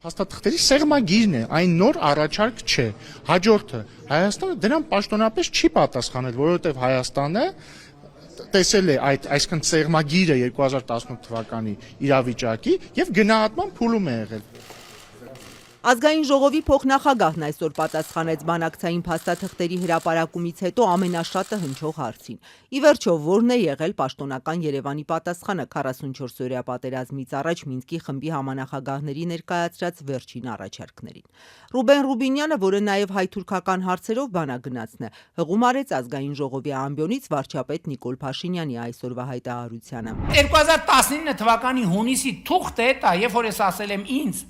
Հաստատքների սեղմագիրն է, այն նոր առաջարկ չէ։ Հաջորդը Հայաստանը դրան պաշտոնապես չի պատասխանել, որովհետև Հայաստանը տեսել է այսքան սեղմագիրը 2018 թվականի իրավիճակի եւ գնահատման փուլում է եղել։ Ազգային ժողովի փոխնախագահն այսօր պատասխանեց բանակցային փաստաթղթերի հրապարակումից հետո ամենաշատը հնչող հարցին։ Ի վերջո, որն է եղել պաշտոնական Երևանի պատասխանը 44-օրյա պատերազմից առաջ Մինսկի խմբի համանախագահների ներկայացրած վերջին առաջարկներին։ Ռուբեն Ռուբինյանը, որը նաև հայ-թուրքական հարցերով բանագնացն է, հղում արեց Ազգային ժողովի ամբիոնից վարչապետ Նիկոլ Փաշինյանի այսօրվա հայտարարությանը։ 2019 թվականի հունիսի թուղթ է դա, երբ որ ես ասել եմ ինձ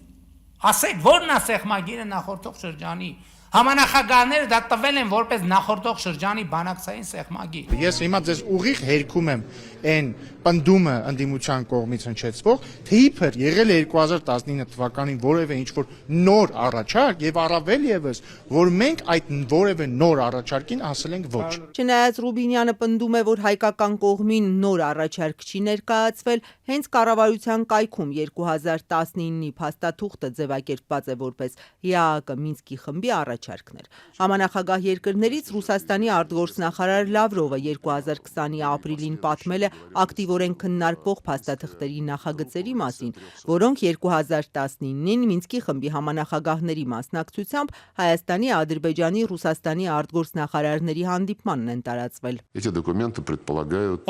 ասեք, որն է սեղմագիրը նախորդող շրջանի համանախագահները դա տվել են որպես նախորդող շրջանի բանակցային սեղմագիր։ Ես հիմա ձեզ ուղիղ հերքում եմ այն պնդումը ընդդիմության կողմից հնչեցվող, թե իբր եղել է 2019 թվականին որևէ ինչ-որ նոր առաջարկ եւ առավել եւս, որ մենք այդ որևէ նոր առաջարկին ասել ենք ոչ։ Չնայած Ռուբինյանը պնդում է, որ հայկական կողմին նոր առաջարկ չի ներկայացվել, հենց կառավարության կայքում 2019-ի փաստաթուղթը ձևակերպված է որպես ՀԱԿ Մինսկի խմբի առաջարկներ։ Համանախագահ երկրներից Ռուսաստանի արտգործնախարար Լավրովը 2020-ի ապրիլին պատմել է ակտիվորեն քննարկվող փաստաթղթերի նախագծերի մասին, որոնք 2019-ին Մինսկի խմբի համանախագահների մասնակցությամբ Հայաստանի, Ադրբեջանի, Ռուսաստանի արտգործնախարարների հանդիպմանն են տարածվել։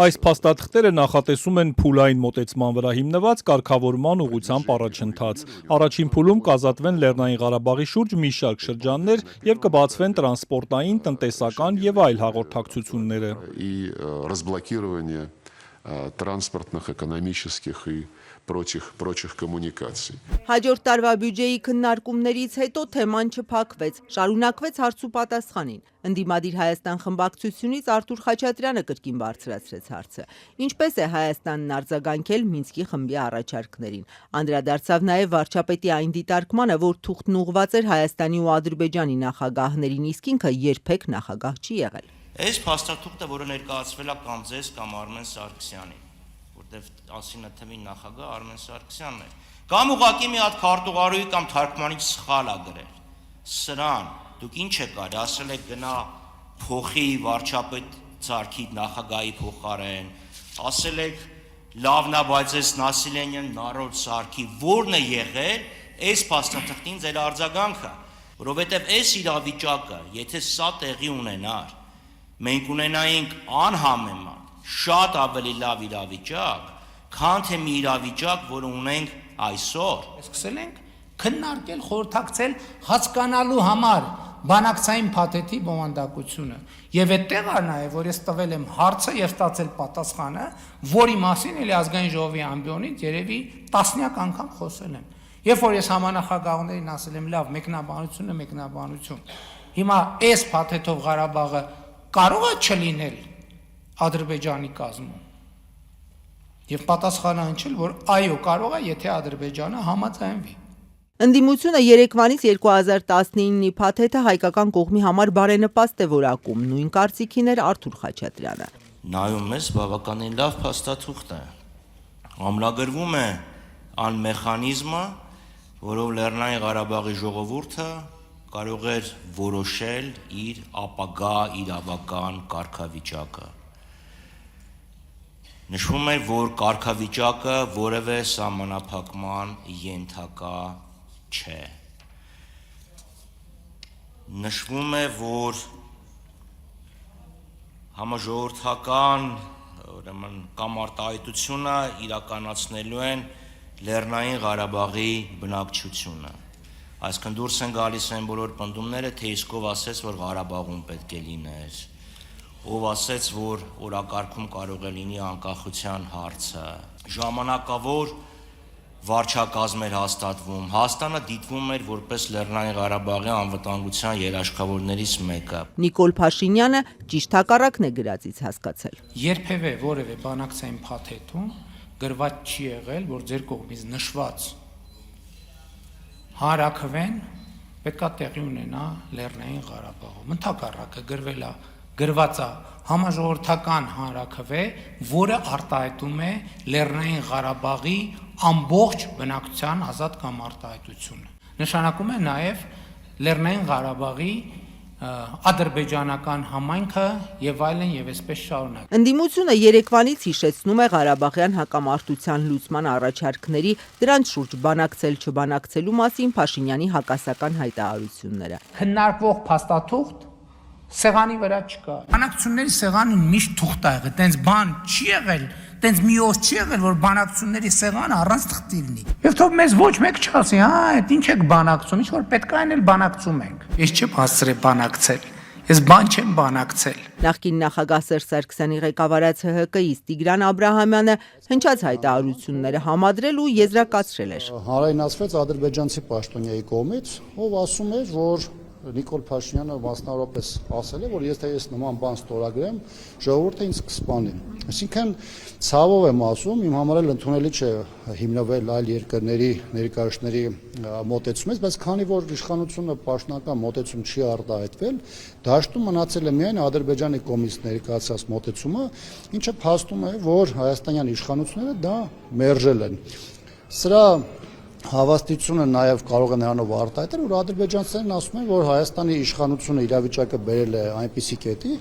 Այս փաստաթղթերը նախատեսում են փուլային մոտեցման վրա հիմնված կարգավորման ուղղությամբ առաջընթաց։ Առաջին փուլում կազատվեն Լեռնային Ղարաբաղի շուրջ մի շարք шրջաններ եւ կբացվեն տրանսպորտային, տնտեսական եւ այլ հաղորդակցությունները։ Транспортных, экономических и прочих коммуникаций. Հաջորդ տարվա բյուջեի քննարկումներից հետո թեման չփակվեց, շարունակվեց հարց ու պատասխանին։ Ընդդիմադիր Հայաստան խմբակցությունից Արթուր Խաչատրյանը կրկին բարձրացրեց հարցը. ինչպես է Հայաստանն արձագանքել Մինսկի խմբի առաջարկներին։ Անդրադարձավ նաև վարչապետի այն դիտարկմանը, որ թուղթն ուղղված էր Հայաստանի ու Ադրբեջանի նախագահներին, իսկ ինքը երբեք նախագահ չի եղել։ Այս փաստաթուղթը, որը ներկայացվել է կամ ձեզ կամ Արմեն Սարգսյանին, որտեվ ասինը թվին նախագահ Արմեն Սարգսյանն է, կամ ուղղակի մի հատ քարտուղարուի կամ թարգմանիչ սխալ ա գրել։ Սրան դուք ինչ եք արել, ասել եք գնա փոխի վարչապետ Ցարքի նախագահի փոխարեն, ասել եք լավն է, բայց այս Նասիլյանյան նարոդ Սարքի որն է եղել այս փաստաթղթին ձեր արձագանքը, որովհետև այս իրավիճակը, եթե սա տեղի ունենար, մենք ունենայինք անհամեմատ շատ ավելի լավ իրավիճակ, քան թե մի իրավիճակ, որը ունենք այսօր։ Սկսել ենք քննարկել, խորհրդակցել հասկանալու համար բանակցային փաթեթի բովանդակությունը։ Եվ այդտեղ է նաև, որ ես տվել եմ հարցը եւ ստացել պատասխանը, որի մասին էլի ազգային ժողովի ամբիոնից երևի տասնյակ անգամ խոսել եմ։ Երբ որ ես համանախագահներին ասել եմ, լավ, մեկնաբանություն։ Հիմա այս փաթեթով Ղարաբաղը կարող է չլինել Ադրբեջանի կազմում։ Եվ պատասխանը հնչել, որ այո, կարող է, եթե Ադրբեջանը համաձայնվի։ Ընդդիմությունը երեկվանից 2019-ի փաթեթը հայկական կողմի համար բարենպաստ է որակում, նույն կարծիքին էր Արթուր Խաչատրյանը։ Նայում ես բավականին լավ փաստաթուղթ է։ Ամրագրվում է ան մեխանիզմը, որով Լեռնային Ղարաբաղի ժողովուրդը կարող էր որոշել իր ապագա իրավական կարգավիճակը։ Նշվում է, որ կարգավիճակը որևէ սահմանափակման ենթակա չէ։ Նշվում է, որ համաժողովրդական կամ արտահայտությունը իրականացնելու են Լեռնային Ղարաբաղի բնակչությունը։ Այսինքն դուրս են գալիս այն բոլոր պնդումները, թե իսկ ով ասեց, որ Ղարաբաղում պետք է լիներ, ով ասեց, որ օրակարգում կարող է լինի անկախության հարցը, ժամանակավոր վարչակազմ էր հաստատվում, Հայաստանը դիտվում էր որպես Լեռնային Ղարաբաղի անվտանգության երաշխավորներից մեկը։ Նիկոլ Փաշինյանը ճիշտ հակառակն է գրածից հասկացել։ Երբևէ որևէ բանակցային փաթեթում գրված չի եղել, որ ձեր կողմից նշված հարաքվեն պետքա տեղի ունենա Լեռնային Ղարաբաղում։ Ընդհակառակը գրվել է գրված է համաժողովրդական հանրաքվե, որը արտահայտում է Լեռնային Ղարաբաղի ամբողջ բնակչության ազատ կամ արտահայտությունը։ Նշանակում է նաև Լեռնային Ղարաբաղի ադրբեջանական համայնքը եւ այլն եւ այսպես շարունակ։ Ընդդիմությունը երեկվանից հիշեցնում է Ղարաբաղյան հակամարտության լուծման առաջարկների դրանց շուրջ բանակցել չբանակցելու մասին Փաշինյանի հակասական հայտարարությունները։ Քննարկվող փաստաթուղթ սեղանի վրա չկա։ Բանակցությունների սեղանը միշտ թուղթ ա եղել, տենց բան չի եղել, տենց մի օր չի եղել, որ բանակցությունների սեղանը առանց թղթի լինի։ Եվ թող մեզ ոչ մեկ չասի, հա, այդ ինչ եք բանակցում, ինչ որ պետք է այն էլ բանակցում ենք։ Ես չեմ հասցրել բանակցել։ Ես բան չեմ բանակցել։ Նախկին նախագահ Սերժ Սարգսյանի ղեկավարած ՀՀԿ-ից Տիգրան Աբրահամյանը հնչած հայտարարությունները համադրել ու եզրակացրել էր։ Հանրայնացվեց ադրբեջանցի պաշտոնյայի կողմից, ով ասում էր, որ Նիկոլ Փաշինյանը մասնավորապես ասել է, որ ես նման բան ստորագրեմ, ժողովուրդը ինձ կսպանի։ Այսինքն ցավով եմ ասում, իմ համար էլ ընդունելի չէ հիմնվել այլ երկրների ներկայացների մոտեցումից, բայց քանի որ իշխանությունը պաշտոնական մոտեցում չի արտահայտվել, դաշտում մնացել է միայն Ադրբեջանի կողմից ներկայացած մոտեցումը, ինչը փաստում է, որ հայաստանյան իշխանությունները դա մերժել են։ Սրա հավաստիությունը նաև կարող է նրանով արտահայտել, որ ադրբեջանցիներն ասում են, որ Հայաստանի իշխանությունը իրավիճակը բերել է այնպիսի կետի,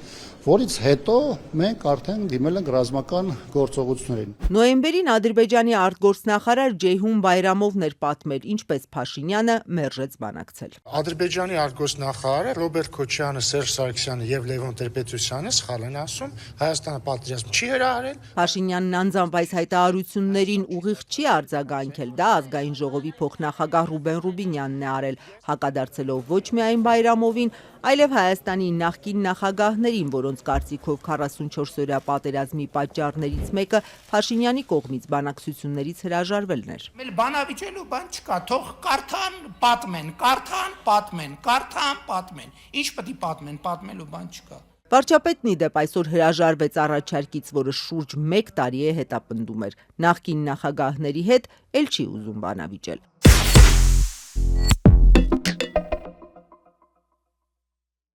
որից հետո մենք արդեն դիմել ենք ռազմական գործողություններին։ Նոյեմբերին Ադրբեջանի արտգործնախարար Ջեյհուն Բայրամովն էր պատմել, ինչպես Փաշինյանը մերժեց բանակցել։ Ադրբեջանի արտգործնախարարը Ռոբերտ Քոչյանը, Սերժ Սարգսյանը եւ Լևոն Տեր-Պետրոսյանը սխալ են ասում, Հայաստանը պատերազմ չի հրահարել։ Փաշինյանն անձամբ այս հայտարարություններին ուղիղ չի արձագանքել, դա ազգային ժողովի փոխնախագահ Ռուբեն Ռուբինյանն է արել, հակադարձելով ոչ միայն Բայրամովին, այլև Հայաստանի նախկին նախագահներին, որոնց կարծիքով 44-օրյա պատերազմի պատճառներից մեկը Փաշինյանի կողմից բանակցություններից հրաժարվելն էր։ Մեր բանավիճելու բան չկա, թող կարդան, պատմեն, կարդան, պատմեն, կարդան, պատմեն։ Ինչ պետք է պատմեն, պատմելու բան չկա։ Վարչապետն ի դեպ այսօր հրաժարվեց առաջարկից, որը շուրջ 1 տարի է հետապնդում էր։ Նախկին նախագահների հետ էլ չի ուզում բանավիճել։